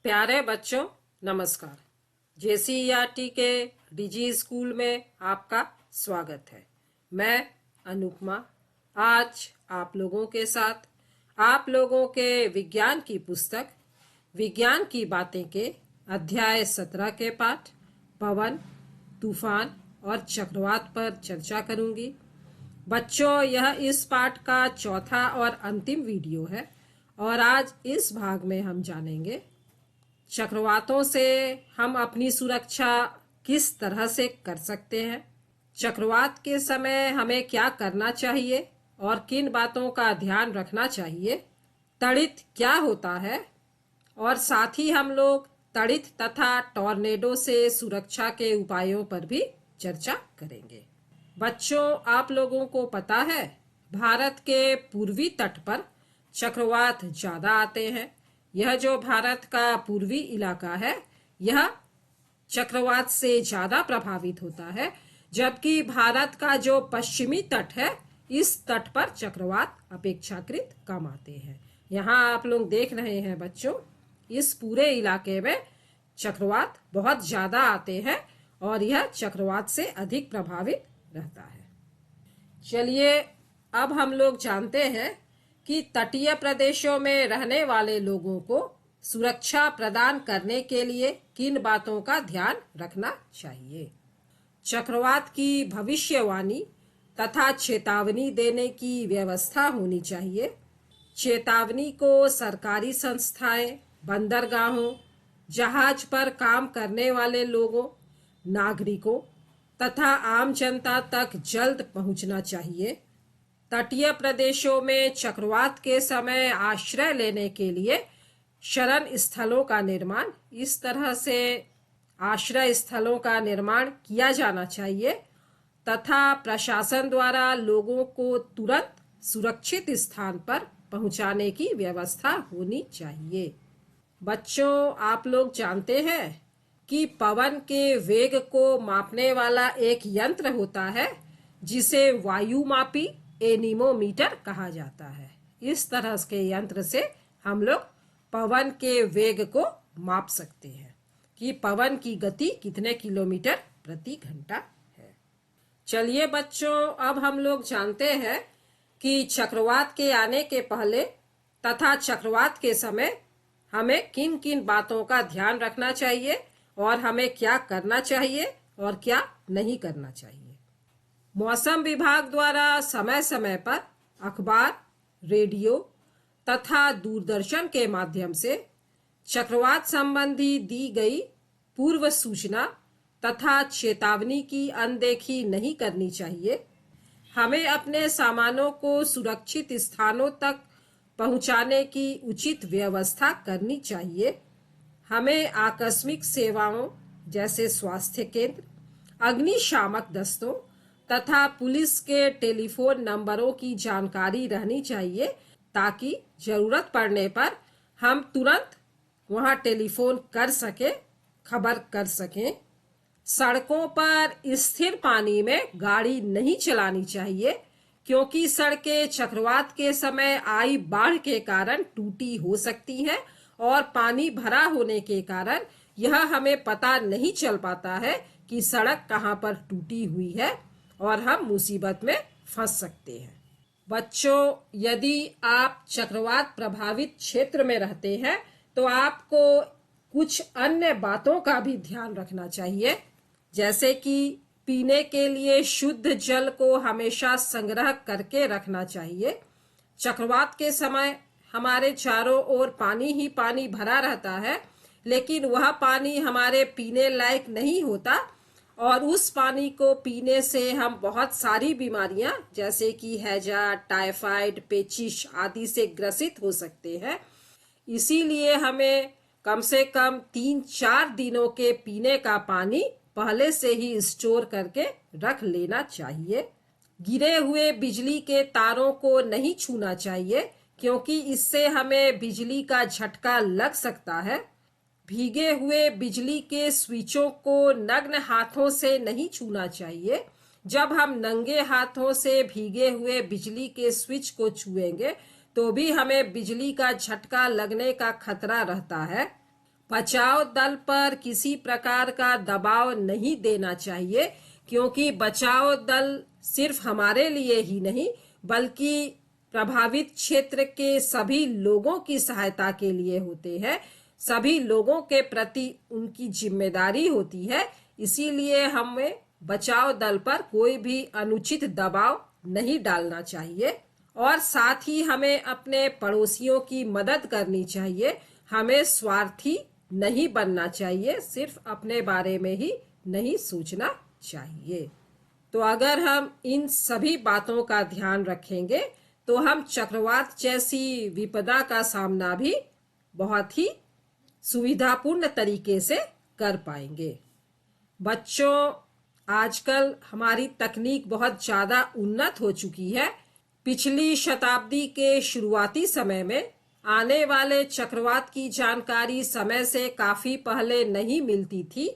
प्यारे बच्चों, नमस्कार। जेसीईआरटी के डीजी स्कूल में आपका स्वागत है। मैं अनुपमा आज आप लोगों के साथ आप लोगों के विज्ञान की पुस्तक विज्ञान की बातें के अध्याय 17 के पाठ पवन, तूफान और चक्रवात पर चर्चा करूंगी। बच्चों, यह इस पाठ का चौथा और अंतिम वीडियो है और आज इस भाग में हम जानेंगे चक्रवातों से हम अपनी सुरक्षा किस तरह से कर सकते हैं, चक्रवात के समय हमें क्या करना चाहिए और किन बातों का ध्यान रखना चाहिए, तड़ित क्या होता है और साथ ही हम लोग तड़ित तथा टॉर्नेडो से सुरक्षा के उपायों पर भी चर्चा करेंगे। बच्चों, आप लोगों को पता है भारत के पूर्वी तट पर चक्रवात ज्यादा आते हैं। यह जो भारत का पूर्वी इलाका है यह चक्रवात से ज्यादा प्रभावित होता है, जबकि भारत का जो पश्चिमी तट है इस तट पर चक्रवात अपेक्षाकृत कम आते हैं। यहाँ आप लोग देख रहे हैं बच्चों, इस पूरे इलाके में चक्रवात बहुत ज्यादा आते हैं और यह चक्रवात से अधिक प्रभावित रहता है। चलिए अब हम लोग जानते हैं कि तटीय प्रदेशों में रहने वाले लोगों को सुरक्षा प्रदान करने के लिए किन बातों का ध्यान रखना चाहिए। चक्रवात की भविष्यवाणी तथा चेतावनी देने की व्यवस्था होनी चाहिए। चेतावनी को सरकारी संस्थाएं, बंदरगाहों, जहाज पर काम करने वाले लोगों, नागरिकों तथा आम जनता तक जल्द पहुंचना चाहिए। तटीय प्रदेशों में चक्रवात के समय आश्रय लेने के लिए शरण स्थलों का निर्माण इस तरह से आश्रय स्थलों का निर्माण किया जाना चाहिए तथा प्रशासन द्वारा लोगों को तुरंत सुरक्षित स्थान पर पहुंचाने की व्यवस्था होनी चाहिए। बच्चों, आप लोग जानते हैं कि पवन के वेग को मापने वाला एक यंत्र होता है जिसे वायुमापी एनीमोमीटर कहा जाता है। इस तरह के यंत्र से हम लोग पवन के वेग को माप सकते हैं कि पवन की गति कितने किलोमीटर प्रति घंटा है। चलिए बच्चों, अब हम लोग जानते हैं कि चक्रवात के आने के पहले तथा चक्रवात के समय हमें किन किन बातों का ध्यान रखना चाहिए और हमें क्या करना चाहिए और क्या नहीं करना चाहिए। मौसम विभाग द्वारा समय समय पर अखबार, रेडियो तथा दूरदर्शन के माध्यम से चक्रवात संबंधी दी गई पूर्व सूचना तथा चेतावनी की अनदेखी नहीं करनी चाहिए। हमें अपने सामानों को सुरक्षित स्थानों तक पहुंचाने की उचित व्यवस्था करनी चाहिए। हमें आकस्मिक सेवाओं जैसे स्वास्थ्य केंद्र, अग्निशामक दस्तों तथा पुलिस के टेलीफोन नंबरों की जानकारी रहनी चाहिए ताकि जरूरत पड़ने पर हम तुरंत वहां टेलीफोन कर सके, खबर कर सकें। सड़कों पर स्थिर पानी में गाड़ी नहीं चलानी चाहिए क्योंकि सड़कें चक्रवात के समय आई बाढ़ के कारण टूटी हो सकती हैं और पानी भरा होने के कारण यह हमें पता नहीं चल पाता है कि सड़क कहाँ पर टूटी हुई है और हम मुसीबत में फंस सकते हैं। बच्चों, यदि आप चक्रवात प्रभावित क्षेत्र में रहते हैं तो आपको कुछ अन्य बातों का भी ध्यान रखना चाहिए, जैसे कि पीने के लिए शुद्ध जल को हमेशा संग्रह करके रखना चाहिए। चक्रवात के समय हमारे चारों ओर पानी ही पानी भरा रहता है, लेकिन वह पानी हमारे पीने लायक नहीं होता और उस पानी को पीने से हम बहुत सारी बीमारियां जैसे कि हैजा, टाइफाइड, पेचिश आदि से ग्रसित हो सकते हैं। इसीलिए हमें कम से कम 3-4 दिनों के पीने का पानी पहले से ही स्टोर करके रख लेना चाहिए। गिरे हुए बिजली के तारों को नहीं छूना चाहिए क्योंकि इससे हमें बिजली का झटका लग सकता है। भीगे हुए बिजली के स्विचों को नग्न हाथों से नहीं छूना चाहिए। जब हम नंगे हाथों से भीगे हुए बिजली के स्विच को छुएंगे तो भी हमें बिजली का झटका लगने का खतरा रहता है। बचाव दल पर किसी प्रकार का दबाव नहीं देना चाहिए, क्योंकि बचाव दल सिर्फ हमारे लिए ही नहीं बल्कि प्रभावित क्षेत्र के सभी लोगों की सहायता के लिए होते हैं। सभी लोगों के प्रति उनकी जिम्मेदारी होती है। इसीलिए हमें बचाव दल पर कोई भी अनुचित दबाव नहीं डालना चाहिए और साथ ही हमें अपने पड़ोसियों की मदद करनी चाहिए। हमें स्वार्थी नहीं बनना चाहिए, सिर्फ अपने बारे में ही नहीं सोचना चाहिए। तो अगर हम इन सभी बातों का ध्यान रखेंगे तो हम चक्रवात जैसी विपदा का सामना भी बहुत ही सुविधापूर्ण तरीके से कर पाएंगे। बच्चों, आजकल हमारी तकनीक बहुत ज़्यादा उन्नत हो चुकी है। पिछली शताब्दी के शुरुआती समय में आने वाले चक्रवात की जानकारी समय से काफ़ी पहले नहीं मिलती थी।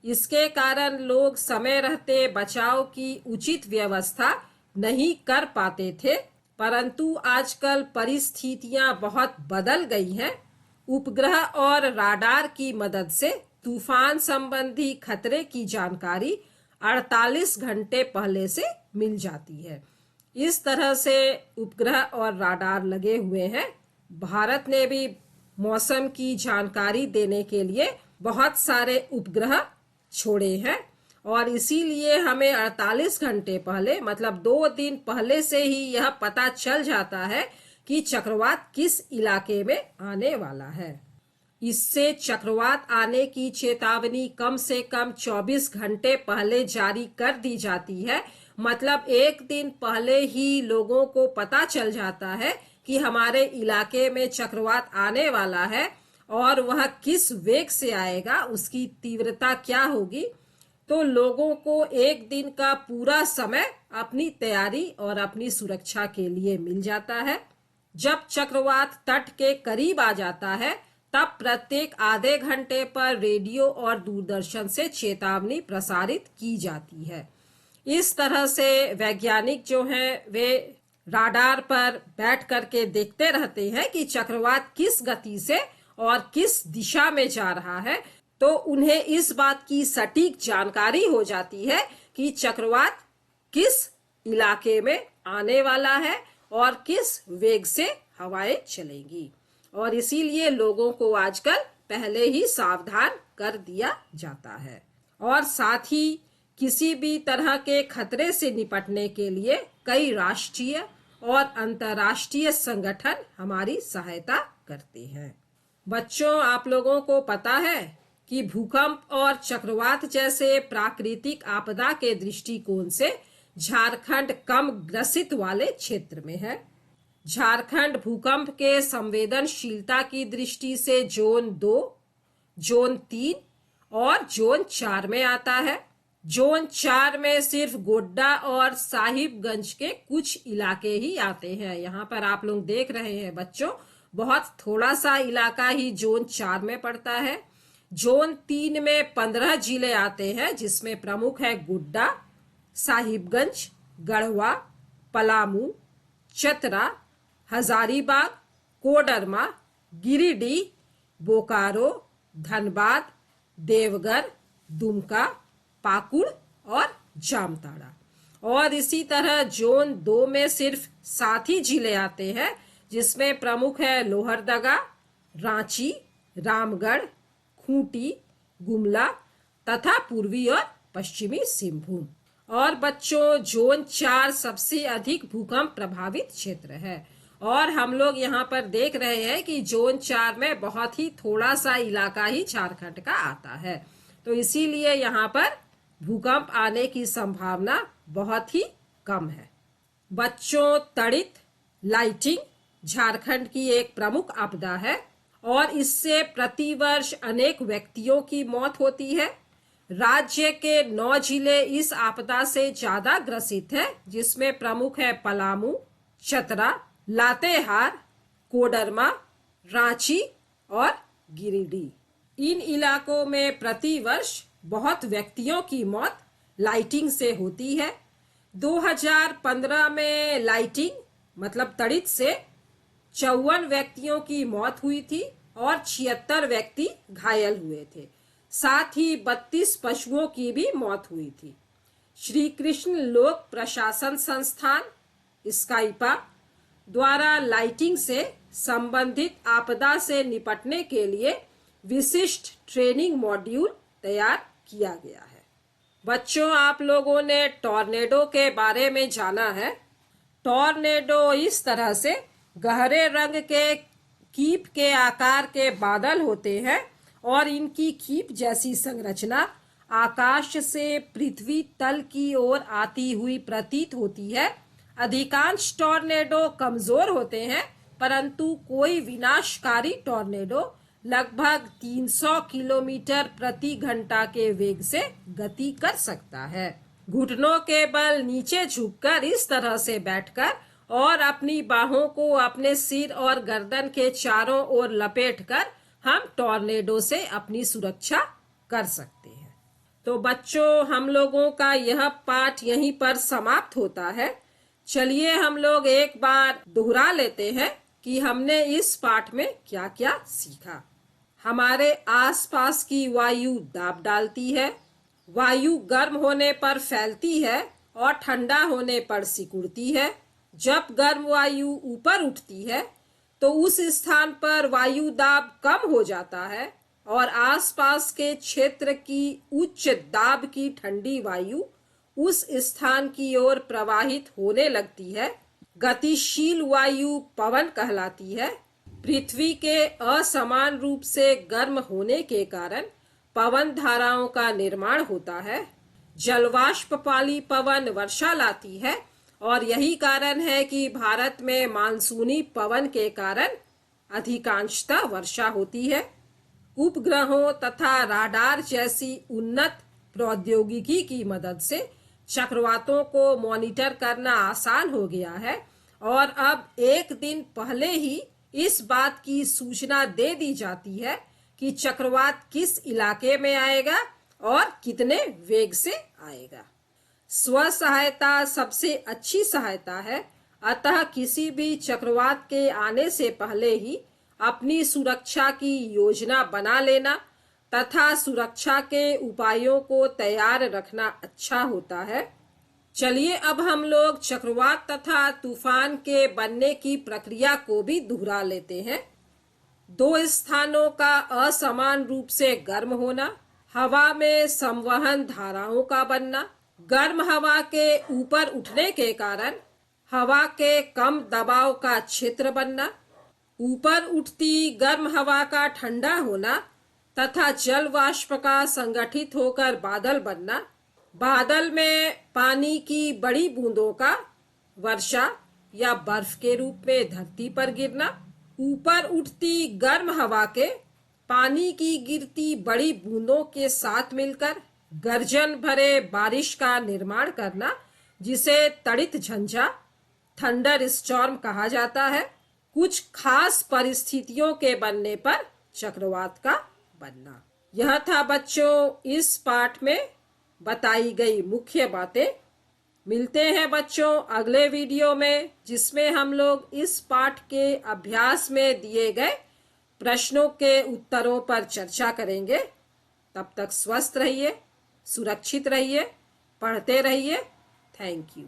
इसके कारण लोग समय रहते बचाव की उचित व्यवस्था नहीं कर पाते थे, परंतु आजकल परिस्थितियां बहुत बदल गई हैं। उपग्रह और राडार की मदद से तूफान संबंधी खतरे की जानकारी 48 घंटे पहले से मिल जाती है। इस तरह से उपग्रह और राडार लगे हुए हैं। भारत ने भी मौसम की जानकारी देने के लिए बहुत सारे उपग्रह छोड़े हैं और इसीलिए हमें 48 घंटे पहले मतलब 2 दिन पहले से ही यह पता चल जाता है कि चक्रवात किस इलाके में आने वाला है। इससे चक्रवात आने की चेतावनी कम से कम 24 घंटे पहले जारी कर दी जाती है। मतलब एक दिन पहले ही लोगों को पता चल जाता है कि हमारे इलाके में चक्रवात आने वाला है और वह किस वेग से आएगा, उसकी तीव्रता क्या होगी। तो लोगों को एक दिन का पूरा समय अपनी तैयारी और अपनी सुरक्षा के लिए मिल जाता है। जब चक्रवात तट के करीब आ जाता है तब प्रत्येक आधे घंटे पर रेडियो और दूरदर्शन से चेतावनी प्रसारित की जाती है। इस तरह से वैज्ञानिक जो हैं वे राडार पर बैठ करके देखते रहते हैं कि चक्रवात किस गति से और किस दिशा में जा रहा है। तो उन्हें इस बात की सटीक जानकारी हो जाती है कि चक्रवात किस इलाके में आने वाला है और किस वेग से हवाएं चलेंगी। और इसीलिए लोगों को आजकल पहले ही सावधान कर दिया जाता है। और साथ ही किसी भी तरह के खतरे से निपटने के लिए कई राष्ट्रीय और अंतर्राष्ट्रीय संगठन हमारी सहायता करते हैं। बच्चों, आप लोगों को पता है कि भूकंप और चक्रवात जैसे प्राकृतिक आपदा के दृष्टिकोण से झारखंड कम ग्रसित वाले क्षेत्र में है। झारखंड भूकंप के संवेदनशीलता की दृष्टि से जोन 2, जोन 3 और जोन 4 में आता है। जोन 4 में सिर्फ गोड्डा और साहिबगंज के कुछ इलाके ही आते हैं। यहाँ पर आप लोग देख रहे हैं बच्चों, बहुत थोड़ा सा इलाका ही जोन 4 में पड़ता है। जोन 3 में 15 जिले आते हैं, जिसमें प्रमुख है गोड्डा, साहिबगंज, गढ़वा, पलामू, चतरा, हजारीबाग, कोडरमा, गिरिडीह, बोकारो, धनबाद, देवघर, दुमका, पाकुड़ और जामताड़ा। और इसी तरह जोन 2 में सिर्फ 7 ही जिले आते हैं, जिसमें प्रमुख है लोहरदगा, रांची, रामगढ़, खूंटी, गुमला तथा पूर्वी और पश्चिमी सिंहभूम। और बच्चों, जोन 4 सबसे अधिक भूकंप प्रभावित क्षेत्र है और हम लोग यहाँ पर देख रहे हैं कि जोन 4 में बहुत ही थोड़ा सा इलाका ही झारखंड का आता है। तो इसीलिए यहाँ पर भूकंप आने की संभावना बहुत ही कम है। बच्चों, तड़ित लाइटिंग झारखंड की एक प्रमुख आपदा है और इससे प्रतिवर्ष अनेक व्यक्तियों की मौत होती है। राज्य के 9 जिले इस आपदा से ज्यादा ग्रसित है, जिसमें प्रमुख है पलामू, चतरा, लातेहार, कोडरमा, रांची और गिरिडीह। इन इलाकों में प्रतिवर्ष बहुत व्यक्तियों की मौत लाइटिंग से होती है। 2015 में लाइटिंग मतलब तड़ित से 54 व्यक्तियों की मौत हुई थी और 76 व्यक्ति घायल हुए थे। साथ ही 32 पशुओं की भी मौत हुई थी। श्री कृष्ण लोक प्रशासन संस्थान स्काइपा द्वारा लाइटिंग से संबंधित आपदा से निपटने के लिए विशिष्ट ट्रेनिंग मॉड्यूल तैयार किया गया है। बच्चों, आप लोगों ने टॉर्नेडो के बारे में जाना है। टॉर्नेडो इस तरह से गहरे रंग के कीप के आकार के बादल होते हैं और इनकी कीप जैसी संरचना आकाश से पृथ्वी तल की ओर आती हुई प्रतीत होती है। अधिकांश टॉर्नेडो कमजोर होते हैं, परंतु कोई विनाशकारी टॉर्नेडो लगभग 300 किलोमीटर प्रति घंटा के वेग से गति कर सकता है। घुटनों के बल नीचे झुककर इस तरह से बैठकर और अपनी बाहों को अपने सिर और गर्दन के चारों ओर लपेटकर हम टॉर्नेडो से अपनी सुरक्षा कर सकते हैं। तो बच्चों, हम लोगों का यह पाठ यहीं पर समाप्त होता है। चलिए हम लोग एक बार दोहरा लेते हैं कि हमने इस पाठ में क्या क्या सीखा। हमारे आसपास की वायु दाब डालती है। वायु गर्म होने पर फैलती है और ठंडा होने पर सिकुड़ती है। जब गर्म वायु ऊपर उठती है तो उस स्थान पर वायु दाब कम हो जाता है और आसपास के क्षेत्र की उच्च दाब की ठंडी वायु उस स्थान की ओर प्रवाहित होने लगती है। गतिशील वायु पवन कहलाती है। पृथ्वी के असमान रूप से गर्म होने के कारण पवन धाराओं का निर्माण होता है। जलवाष्प वाली पवन वर्षा लाती है और यही कारण है कि भारत में मानसूनी पवन के कारण अधिकांशतः वर्षा होती है। उपग्रहों तथा राडार जैसी उन्नत प्रौद्योगिकी की मदद से चक्रवातों को मॉनिटर करना आसान हो गया है और अब एक दिन पहले ही इस बात की सूचना दे दी जाती है कि चक्रवात किस इलाके में आएगा और कितने वेग से आएगा। स्व सहायता सबसे अच्छी सहायता है, अतः किसी भी चक्रवात के आने से पहले ही अपनी सुरक्षा की योजना बना लेना तथा सुरक्षा के उपायों को तैयार रखना अच्छा होता है। चलिए अब हम लोग चक्रवात तथा तूफान के बनने की प्रक्रिया को भी दोहरा लेते हैं। दो स्थानों का असमान रूप से गर्म होना, हवा में संवहन धाराओं का बनना, गर्म हवा के ऊपर उठने के कारण हवा के कम दबाव का क्षेत्र बनना, ऊपर उठती गर्म हवा का ठंडा होना तथा जल वाष्प का संगठित होकर बादल बनना, बादल में पानी की बड़ी बूंदों का वर्षा या बर्फ के रूप में धरती पर गिरना, ऊपर उठती गर्म हवा के पानी की गिरती बड़ी बूंदों के साथ मिलकर गर्जन भरे बारिश का निर्माण करना, जिसे तड़ित झंझा थंडर स्टॉर्म कहा जाता है। कुछ खास परिस्थितियों के बनने पर चक्रवात का बनना। यह था बच्चों इस पाठ में बताई गई मुख्य बातें। मिलते हैं बच्चों अगले वीडियो में, जिसमें हम लोग इस पाठ के अभ्यास में दिए गए प्रश्नों के उत्तरों पर चर्चा करेंगे। तब तक स्वस्थ रहिए, सुरक्षित रहिए, पढ़ते रहिए। Thank you.